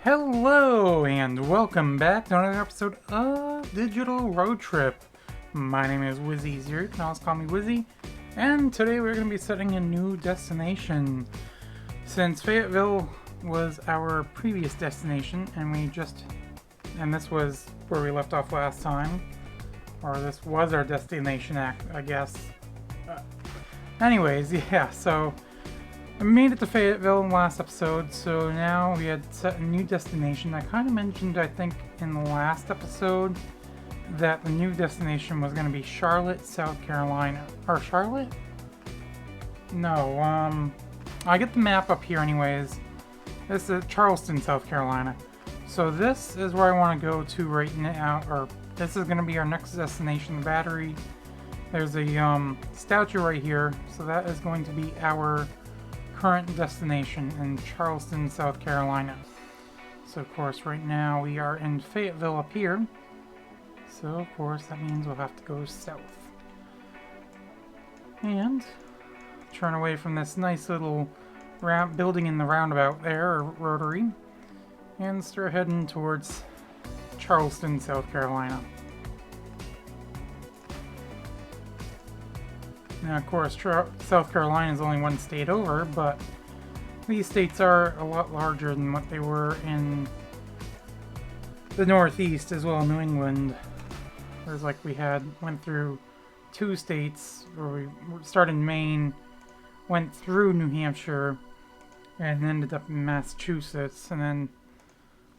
Hello and welcome back to another episode of Digital Road Trip. My name is Wizzy Zero, you can always call me Wizzy, and today we're going to be setting a new destination. Since Fayetteville was our previous destination, and this was where we left off last time, or this was our destination, I guess. Anyways, yeah, so I made it to Fayetteville in the last episode, so now we had set a new destination. I kind of mentioned, I think, in the last episode that the new destination was going to be Charlotte, South Carolina. Or Charlotte? No, I get the map up here anyways. This is Charleston, South Carolina. So this is where I want to go to right now, or this is going to be our next destination, the Battery. There's a statue right here, so that is going to be our current destination in Charleston, South Carolina. So of course right now we are in Fayetteville up here. So of course that means we'll have to go south. And turn away from this nice little building in the roundabout there, or rotary, and start heading towards Charleston, South Carolina. Now, of course, South Carolina is only one state over, but these states are a lot larger than what they were in the Northeast as well, New England. Whereas, like, went through two states, where we started in Maine, went through New Hampshire, and ended up in Massachusetts, and then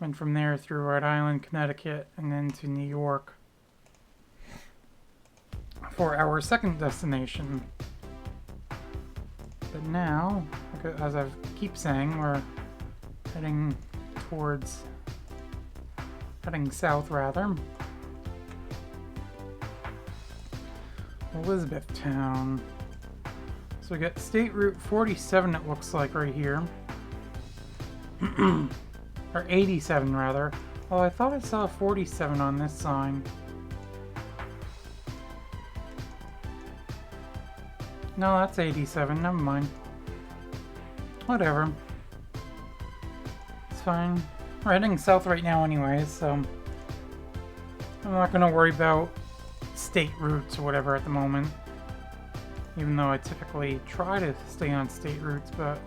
went from there through Rhode Island, Connecticut, and then to New York for our second destination. But now, as I keep saying, we're heading south rather. Elizabethtown. So we got State Route 47, it looks like, right here. Or 87 rather. Oh, I thought I saw 47 on this sign. No, that's 87. Never mind. Whatever. It's fine. We're heading south right now anyways, so I'm not going to worry about state routes or whatever at the moment. Even though I typically try to stay on state routes, but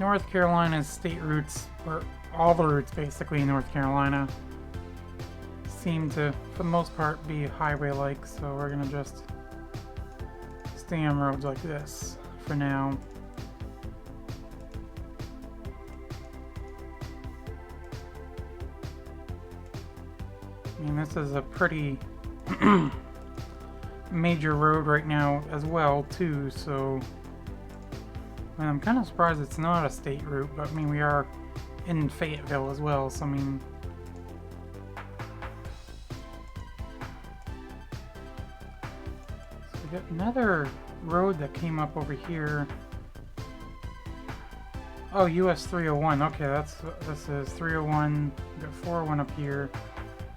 North Carolina's state routes, or all the routes basically in North Carolina, seem to, for the most part, be highway-like, so we're going to just stay on roads like this for now. I mean, this is a pretty major road right now as well, too, so I mean, I'm kind of surprised it's not a state route, but I mean, we are in Fayetteville as well, so I mean, we got another road that came up over here. Oh, US 301. Okay, this is 301. We got 401 up here,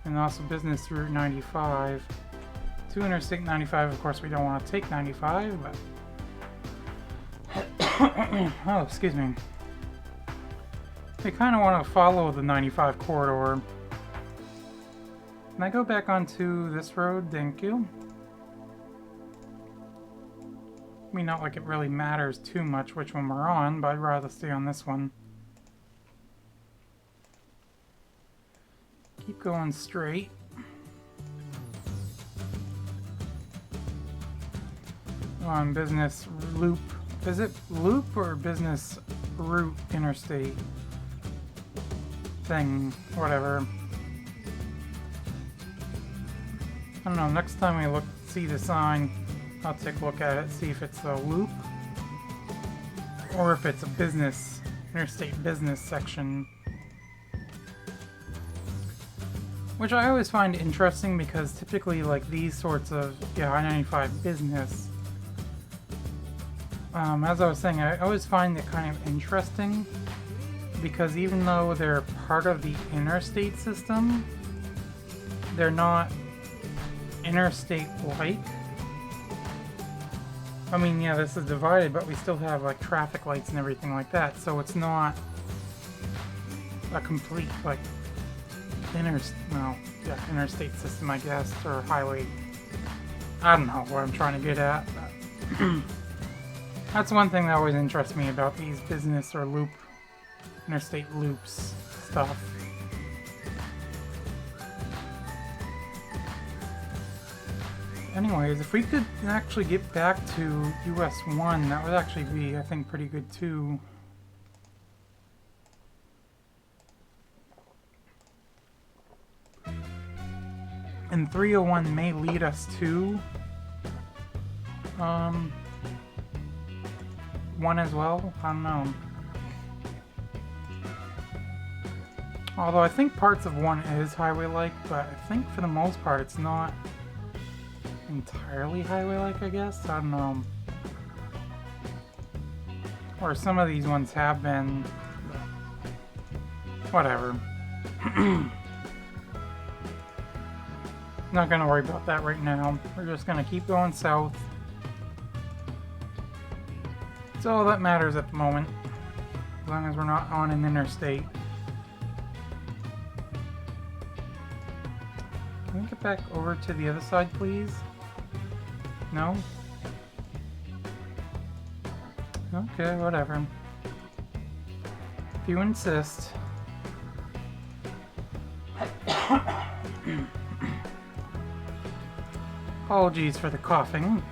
and also Business Route 95. To Interstate 95. Of course, we don't want to take 95, but oh, excuse me. We kind of want to follow the 95 corridor. Can I go back onto this road? Thank you. I mean, not like it really matters too much which one we're on, but I'd rather stay on this one. Keep going straight. On Business Loop. Is it Loop or Business Route Interstate thing? Whatever. I don't know, next time we see the sign, I'll take a look at it, see if it's a loop or if it's a business, interstate business section. Which I always find interesting because typically, like, these sorts of I-95 business, as I was saying, I always find it kind of interesting because even though they're part of the interstate system, they're not interstate-like. I mean, yeah, this is divided, but we still have, like, traffic lights and everything like that, so it's not a complete, like, interstate system, I guess, or highway. I don't know what I'm trying to get at, but that's one thing that always interests me about these business or interstate loops stuff. Anyways, if we could actually get back to US 1, that would actually be, I think, pretty good too. And 301 may lead us to 1 as well. I don't know. Although I think parts of 1 is highway-like, but I think for the most part it's not entirely highway-like, I guess. I don't know. Or some of these ones have been. Whatever. Not gonna worry about that right now. We're just gonna keep going south. It's all that matters at the moment. As long as we're not on an interstate. Can we get back over to the other side, please? No? Okay, whatever. If you insist. Apologies for the coughing.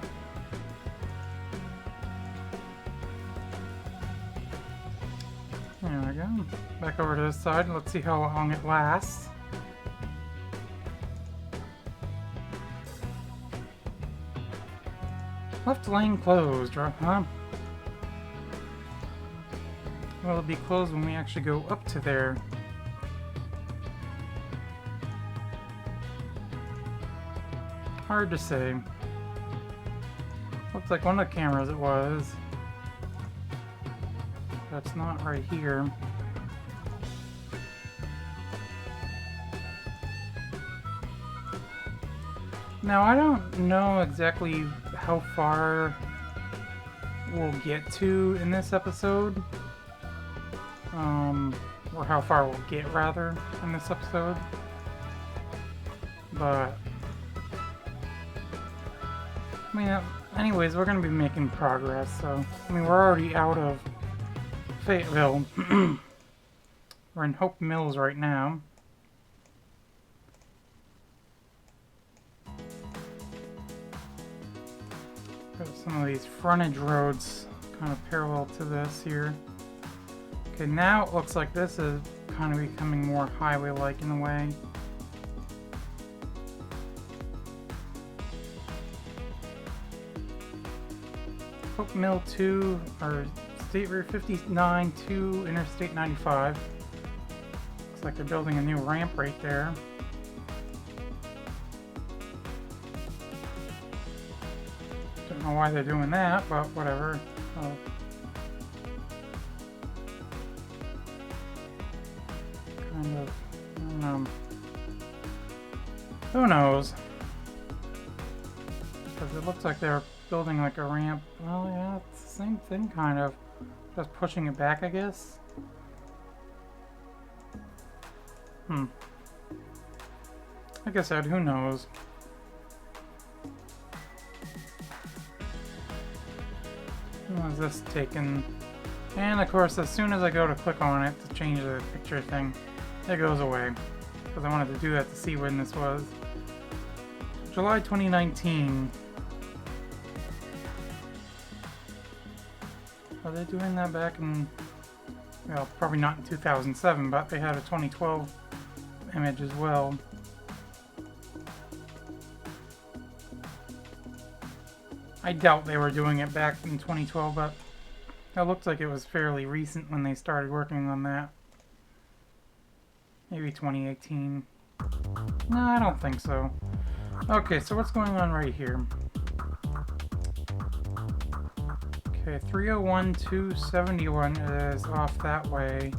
There we go. Back over to this side. Let's see how long it lasts. Left lane closed, huh? Will it be closed when we actually go up to there? Hard to say. Looks like one of the cameras it was. That's not right here. Now, I don't know exactly how far we'll get to in this episode. Or how far we'll get, rather, in this episode. But I mean, anyways, we're going to be making progress, so I mean, we're already out of Fayetteville. We're in Hope Mills right now. Got some of these frontage roads kind of parallel to this here. Okay, now it looks like this is kind of becoming more highway-like in a way. Hope Mill 2, or State Route 59 to Interstate 95. Looks like they're building a new ramp right there. Don't know why they're doing that, but whatever. Kind of, I don't know. Who knows? Because it looks like they're building like a ramp. Well, yeah, it's the same thing, kind of. Just pushing it back, I guess. Like I said, who knows? When was this taken? And of course, as soon as I go to click on it to change the picture thing, it goes away. Because I wanted to do that to see when this was. July 2019. Are they doing that back in, well, probably not in 2007, but they had a 2012 image as well. I doubt they were doing it back in 2012, but it looked like it was fairly recent when they started working on that. Maybe 2018. No, I don't think so. Okay, so what's going on right here? Okay, 301 to 71 is off that way.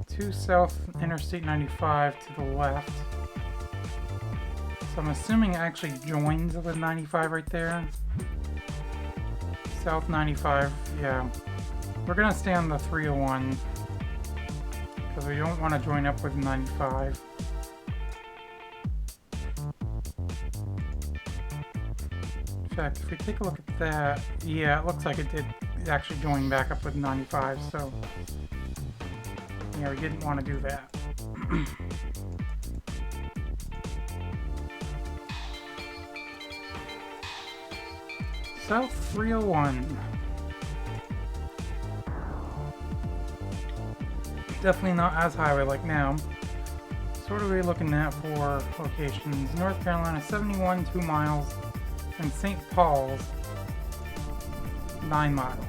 2 South Interstate 95 to the left. So I'm assuming it actually joins with 95 right there. South 95, yeah. we're gonna stay on the 301 because we don't want to join up with 95. In fact, if we take a look at that, yeah, it looks like it did actually join back up with 95, so yeah, we didn't want to do that. South 301. Definitely not as highway like now. So what are we looking at for locations? North Carolina 71, 2 miles, and St. Paul's 9 miles.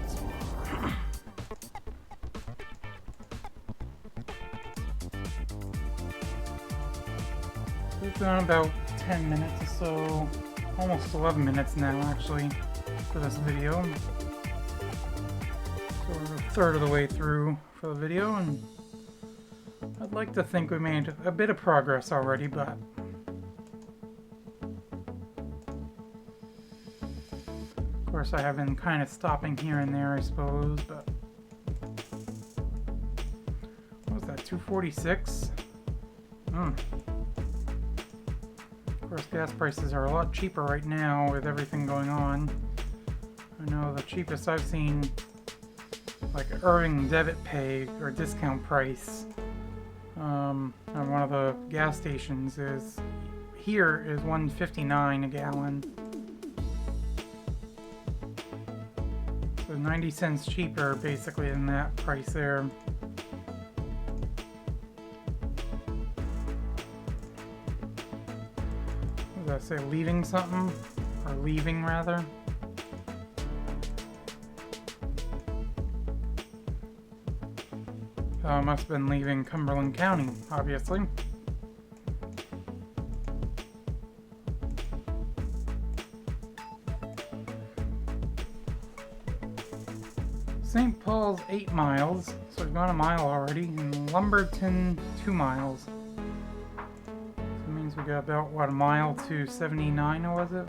We've gone about 10 minutes or so, almost 11 minutes now actually, for this video. So we're a third of the way through for the video, and I'd like to think we made a bit of progress already, but of course I have been kind of stopping here and there, I suppose, but what was that, 246? Of course, gas prices are a lot cheaper right now with everything going on. I know the cheapest I've seen, like Irving debit pay or discount price on one of the gas stations is $1.59 a gallon. So 90 cents cheaper basically than that price there. What does that say? Leaving something? Or leaving rather? Must have been leaving Cumberland County, obviously. St. Paul's 8 miles, so we've gone a mile already, and Lumberton 2 miles. So that means we got about, what, a mile to 79, or was it?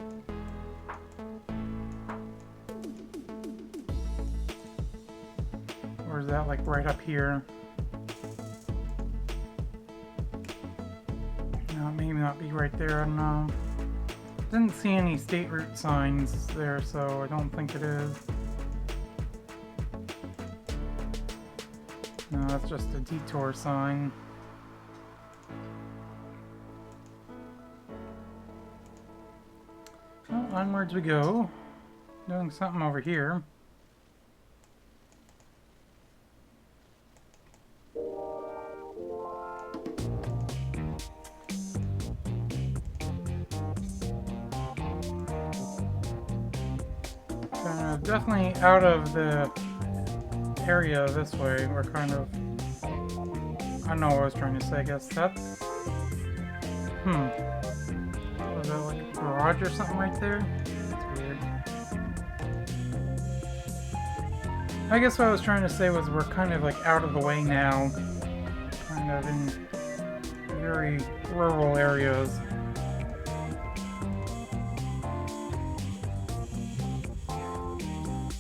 Or is that like right up here? Maybe not be right there, I don't know. Didn't see any state route signs there, so I don't think it is. No, that's just a detour sign. Well, onwards we go. Doing something over here. Definitely out of the area this way. We're kind of, I don't know what I was trying to say. I guess that's, was that like a garage or something right there? That's weird. I guess what I was trying to say was we're kind of like out of the way now, kind of in very rural areas.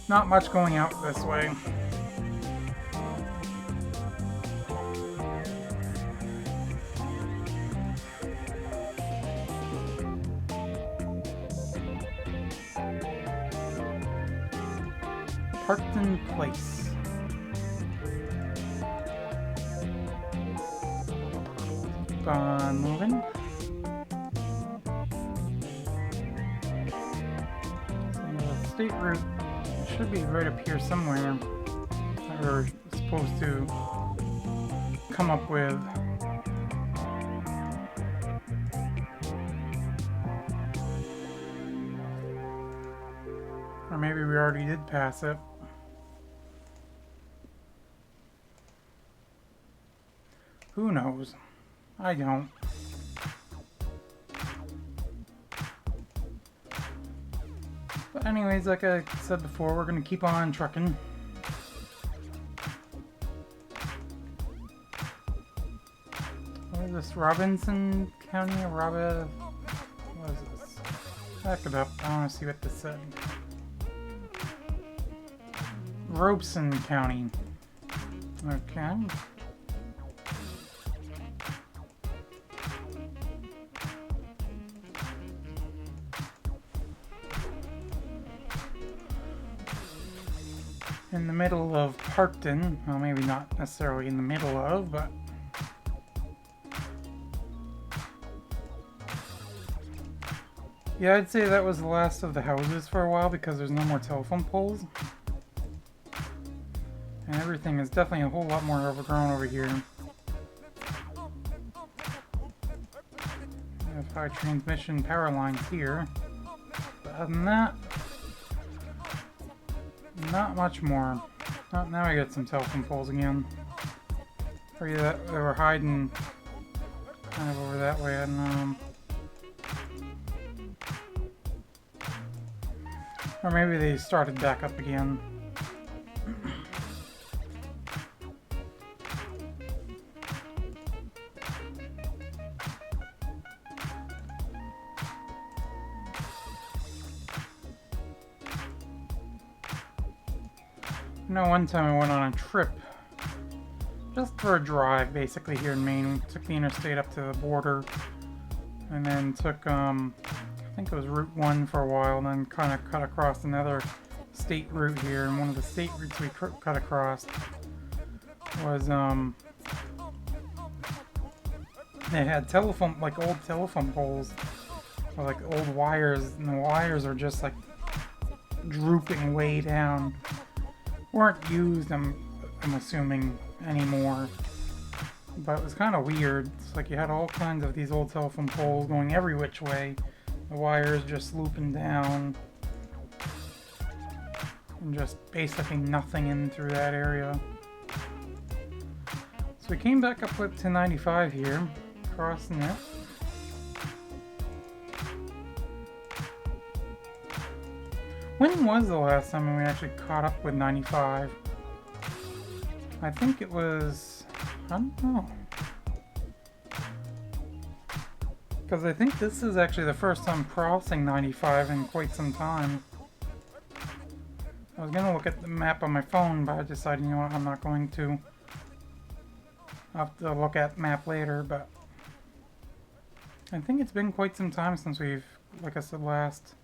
Not much going out this way. Parkton Place. Keep on moving. So the state route should be right up here somewhere that we're supposed to come up with. Or maybe we already did pass it. Who knows? I don't. But anyways, like I said before, we're gonna keep on trucking. What is this? Robinson County or what is this? Back it up. I wanna see what this said. Robeson County. Okay. In the middle of Parkton. Well, maybe not necessarily in the middle of, but... Yeah, I'd say that was the last of the houses for a while because there's no more telephone poles. And everything is definitely a whole lot more overgrown over here. We have high transmission power lines here. But other than that, not much more. Oh, now I got some telephone poles again. Or yeah, they were hiding kind of over that way, I don't know. Or maybe they started back up again. I know one time I went on a trip, just for a drive basically here in Maine. Took the interstate up to the border, and then took, I think it was Route 1 for a while, and then kind of cut across another state route here. And one of the state routes we cut across was, they had telephone, like old telephone poles, or like old wires, and the wires are just like drooping way down. Weren't used, I'm assuming, anymore. But it was kind of weird. It's like you had all kinds of these old telephone poles going every which way. The wires just looping down. And just basically nothing in through that area. So we came back up to 95 here, crossing it. When was the last time we actually caught up with 95? I think it was... I don't know. Because I think this is actually the first time crossing 95 in quite some time. I was going to look at the map on my phone, but I decided, you know what, I'm not going to. I'll have to look at the map later, but... I think it's been quite some time since we've, like I said, last...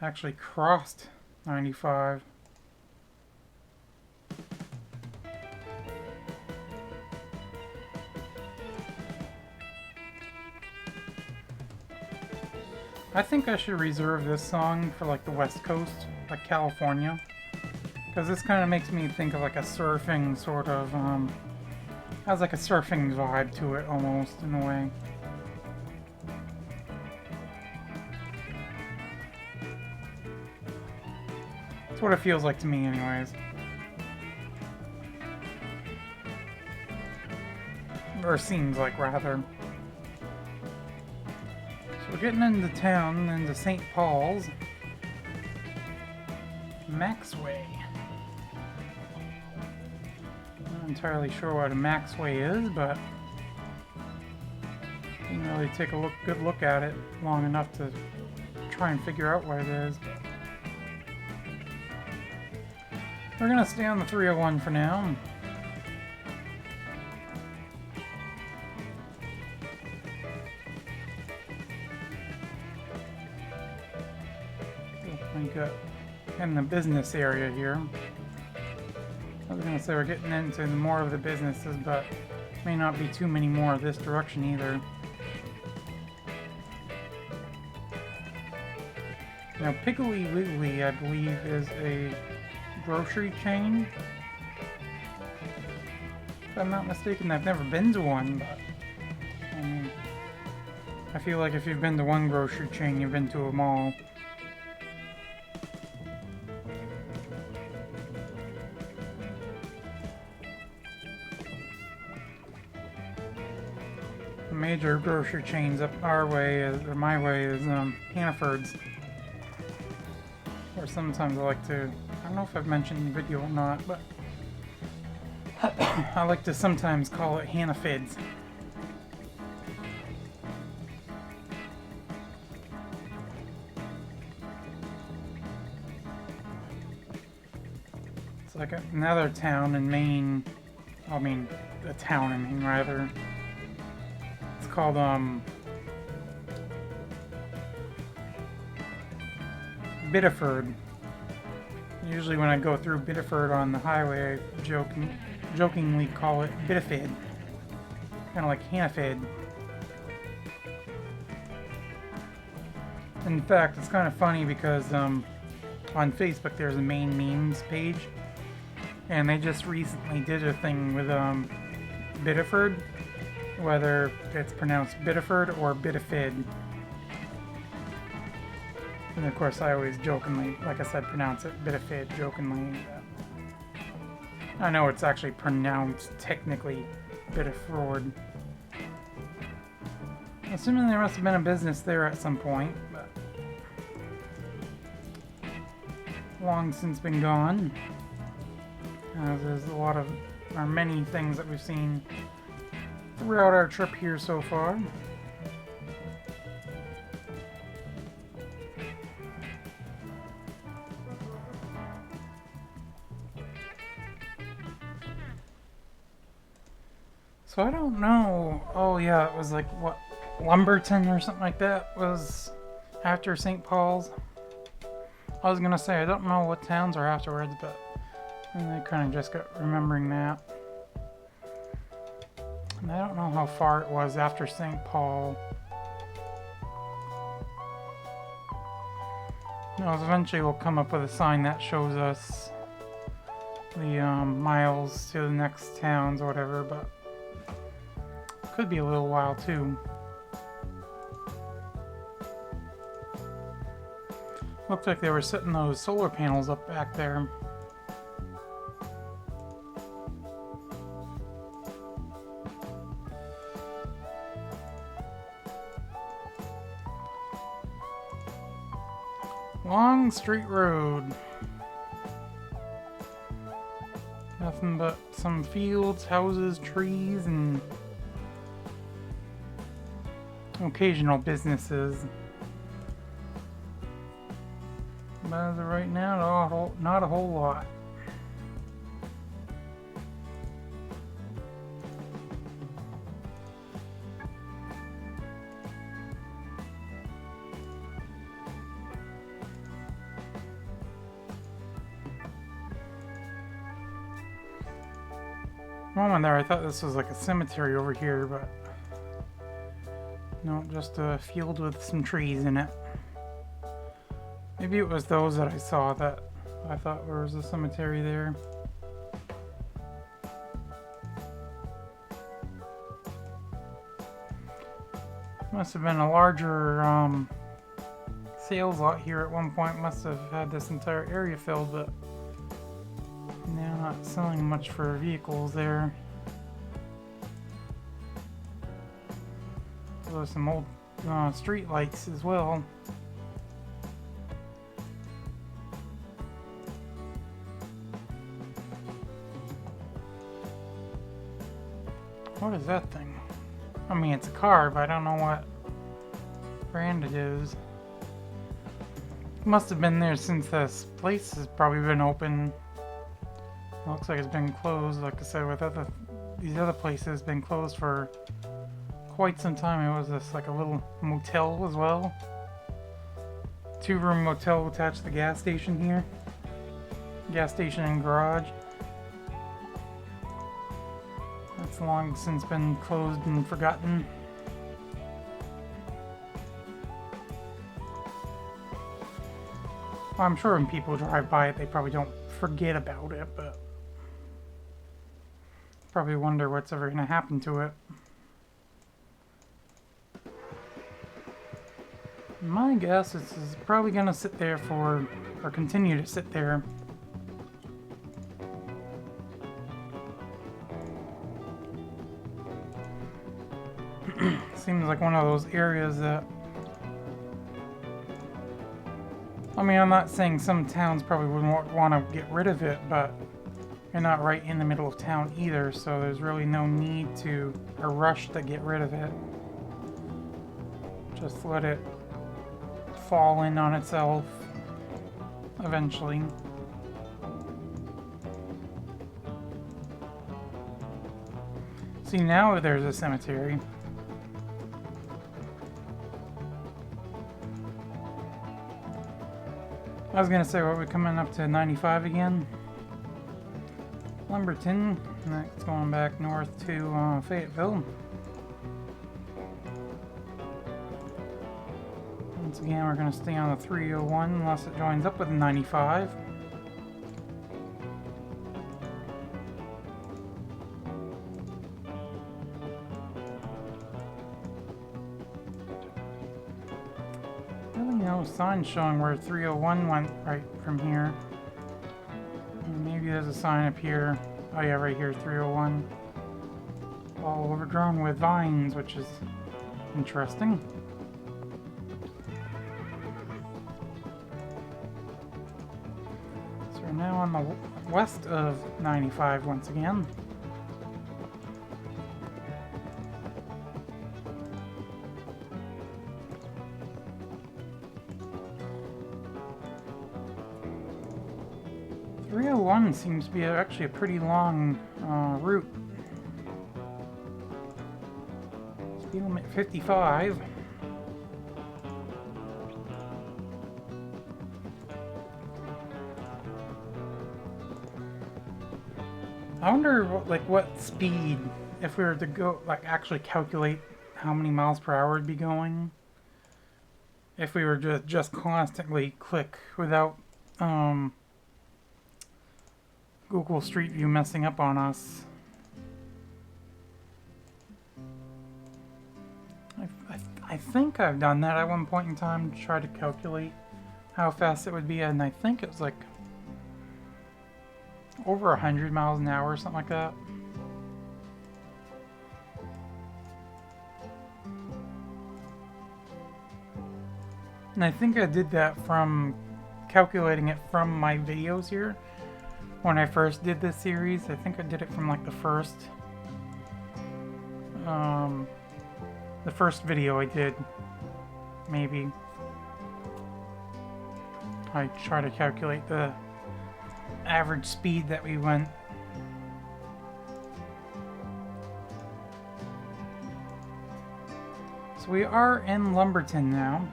actually crossed 95. I think I should reserve this song for like the West Coast, like California, because this kind of makes me think of like a surfing sort of, has like a surfing vibe to it almost in a way. That's what it feels like to me anyways. Or seems like, rather. So we're getting into town, into St. Paul's. Maxway. Not entirely sure what a Maxway is, but didn't really take a good look at it long enough to try and figure out what it is. We're gonna stay on the 301 for now. We got in the business area here. I was gonna say we're getting into more of the businesses, but may not be too many more this direction either. Now, Piggly Wiggly, I believe, is a grocery chain. If I'm not mistaken, I've never been to one, but I feel like if you've been to one grocery chain, you've been to them all. The major grocery chains up our way, or my way, is Hannaford's. Or sometimes I like to, I don't know if I've mentioned in the video or not, but I like to sometimes call it Hannaford's. like another town in Maine. I mean, a town in Maine, rather. It's called, Biddeford. Usually when I go through Biddeford on the highway, I jokingly call it Biddefed. Kind of like Hannafed. In fact, it's kind of funny because on Facebook there's a Maine memes page, and they just recently did a thing with Biddeford, whether it's pronounced Biddeford or Biddefed. And of course I always jokingly, like I said, pronounce it Biddefed jokingly. I know it's actually pronounced technically Biddeford. Assuming there must have been a business there at some point, but long since been gone. There's a lot of, or many things that we've seen throughout our trip here so far. So I don't know. Oh yeah, it was like what, Lumberton or something like that was after St. Paul's. I was gonna say I don't know what towns are afterwards, but I kind of just got remembering that. And I don't know how far it was after St. Paul. No, eventually we'll come up with a sign that shows us the miles to the next towns or whatever, but could be a little while too. Looked like they were setting those solar panels up back there. Long straight road. Nothing but some fields, houses, trees, and occasional businesses. But as of right now, not a whole lot. Moment there, I thought this was like a cemetery over here, but no, just a field with some trees in it. Maybe it was those that I saw that I thought there was a cemetery there. Must have been a larger sales lot here at one point. Must have had this entire area filled, but now not selling much for vehicles there. There's some old street lights as well. What is that thing? I mean, it's a car, but I don't know what brand it is. It must have been there since this place has probably been open. It looks like it's been closed, like I said, with these other places been closed for quite some time. It was this like a little motel as well. 2-room motel attached to the gas station here. Gas station and garage. That's long since been closed and forgotten. Well, I'm sure when people drive by it, they probably don't forget about it, but probably wonder what's ever going to happen to it. My guess is it's probably going to sit there or continue to sit there. Seems like one of those areas that, I mean, I'm not saying some towns probably wouldn't want to get rid of it, but you're not right in the middle of town either, so there's really no need to, or rush to get rid of it. Just let it fall in on itself eventually. See, now there's a cemetery. I was gonna say, what, we're coming up to 95 again? Lumberton, next going back north to Fayetteville. Once again, we're gonna stay on the 301 unless it joins up with the 95. No sign showing where 301 went right from here. Maybe there's a sign up here. Oh yeah, right here, 301. All overgrown with vines, which is interesting. So we're now on the west of 95 once again. Seems to be actually a pretty long route. Speed limit 55. I wonder what speed, if we were to go actually calculate how many miles per hour would be going, if we were to just constantly click without Google Street View messing up on us. I think I've done that at one point in time to try to calculate how fast it would be, and I think it was like over 100 miles an hour or something like that. And I think I did that from calculating it from my videos here. When I first did this series, I think I did it from like the first video I did, maybe. I try to calculate the average speed that we went. So we are in Lumberton now.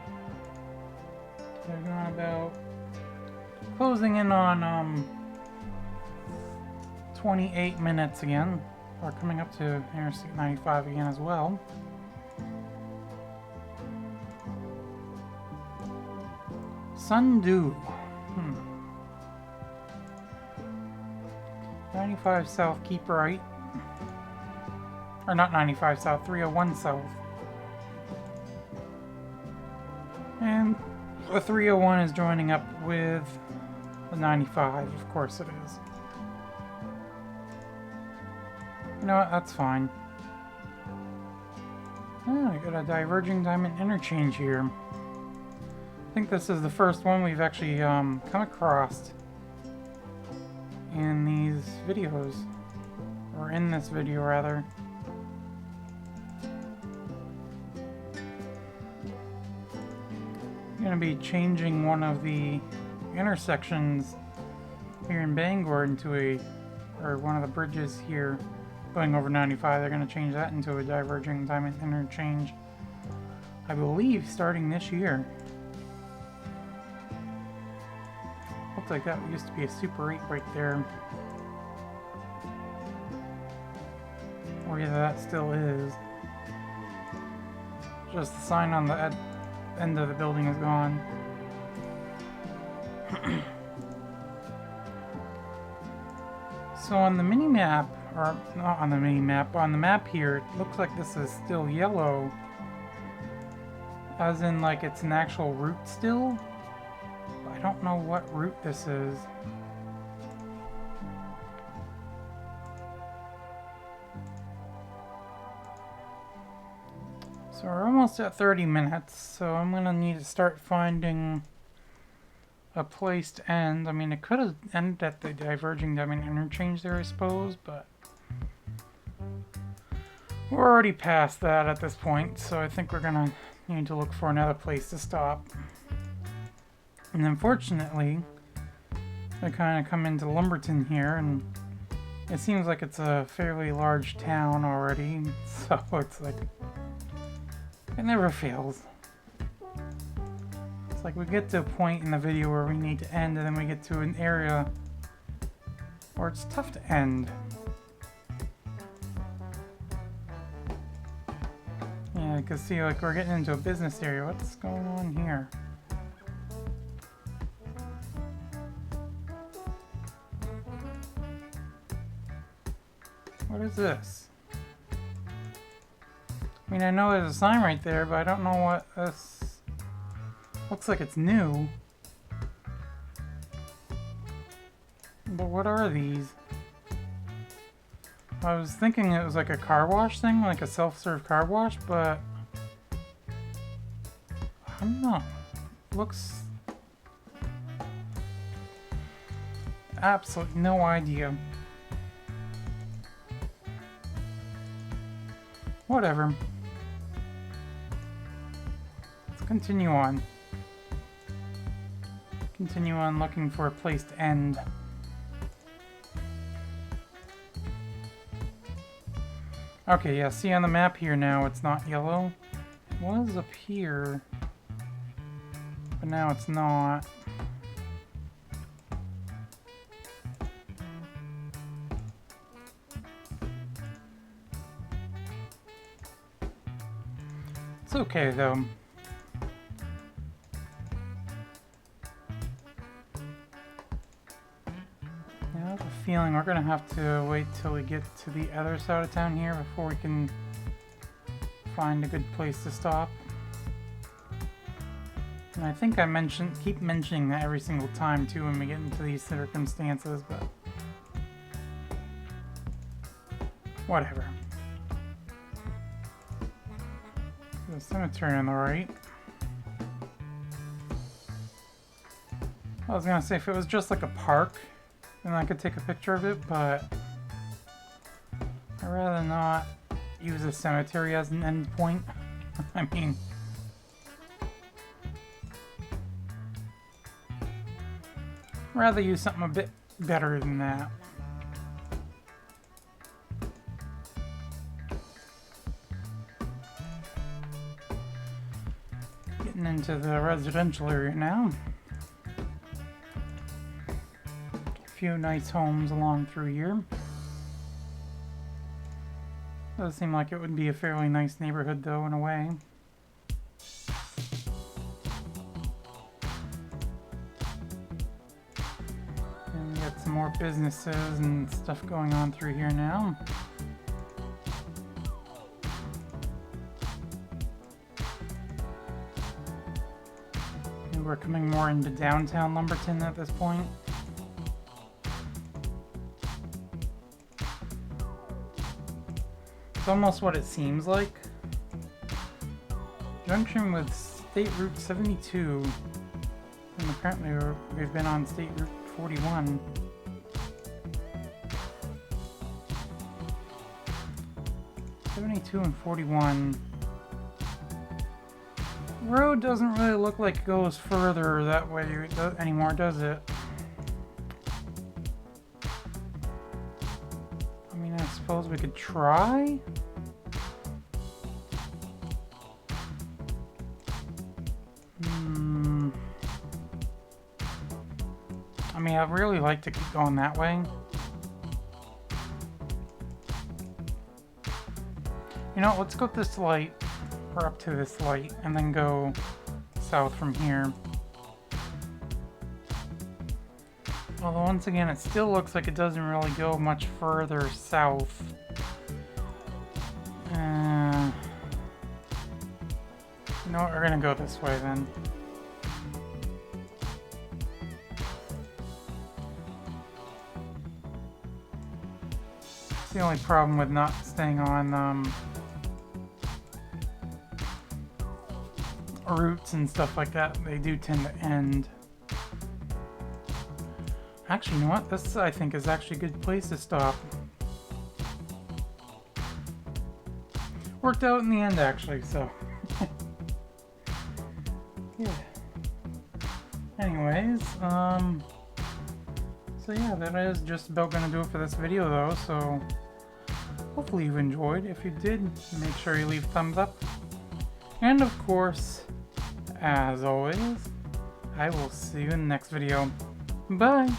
We're going about closing in on 28 minutes again. We're coming up to Interstate 95 again as well. Sundew. 95 south, keep right. Or not 95 south, 301 south. And the 301 is joining up with the 95, of course it is. You know what, that's fine. Oh, we got a diverging diamond interchange here. I think this is the first one we've actually come across in these videos. Or in this video, rather. I'm going to be changing one of the intersections here in Bangor into or one of the bridges here going over 95. They're going to change that into a diverging diamond interchange, I believe, starting this year. Looks like that used to be a Super 8 right there. Or either that still is. Just the sign on the end of the building is gone. So on the mini-map, or not on the mini-map, on the map here, it looks like this is still yellow. As in, like, it's an actual route still. I don't know what route this is. So we're almost at 30 minutes, so I'm gonna need to start finding a place to end. I mean, it could have ended at the diverging diamond interchange there, I suppose, but we're already past that at this point, so I think we're gonna need to look for another place to stop. And unfortunately, I kind of come into Lumberton here, and It seems like it's a fairly large town already, so it's like, it never fails. It's like we get to a point in the video where we need to end, and then we get to an area where it's tough to end. Yeah, you can see like we're getting into a business area. What's going on here? What is this? I mean, I know there's a sign right there, but I don't know what this... Looks like it's new. But what are these? I was thinking it was like a car wash thing, like a self-serve car wash, but... I don't know. Looks... Absolutely no idea. Whatever. Let's continue on. Continue on looking for a place to end. Okay, yeah, see on the map here now it's not yellow. It was up here, but now it's not. It's okay though. I have a feeling we're gonna have to wait till we get to the other side of town here before we can find a good place to stop. And I think I keep mentioning that every single time too when we get into these circumstances, but whatever. The cemetery on the right. I was gonna say if it was just like a park, then I could take a picture of it, but I'd rather not use a cemetery as an end point. I mean, I'd rather use something a bit better than that. Getting into the residential area now. A few nice homes along through here. Does seem like it would be a fairly nice neighborhood though, in a way. And we got some more businesses and stuff going on through here now. And we're coming more into downtown Lumberton at this point. It's almost what it seems like. Junction with State Route 72. And apparently we've been on State Route 41. '72 and 41. Road doesn't really look like it goes further that way anymore, does it? I mean, I suppose we could try? I mean, I'd really like to keep going that way. You know, let's go to this light, or up to this light, and then go south from here. Although once again, it still looks like it doesn't really go much further south. You know what, we're gonna go this way then. It's the only problem with not staying on routes and stuff like that. They do tend to end. Actually, you know what? This, I think, is actually a good place to stop. Worked out in the end, actually, so. Yeah. Anyways, so So yeah, that is just about gonna do it for this video though, so hopefully you enjoyed. If you did, make sure you leave a thumbs up. And of course, as always, I will see you in the next video. Bye!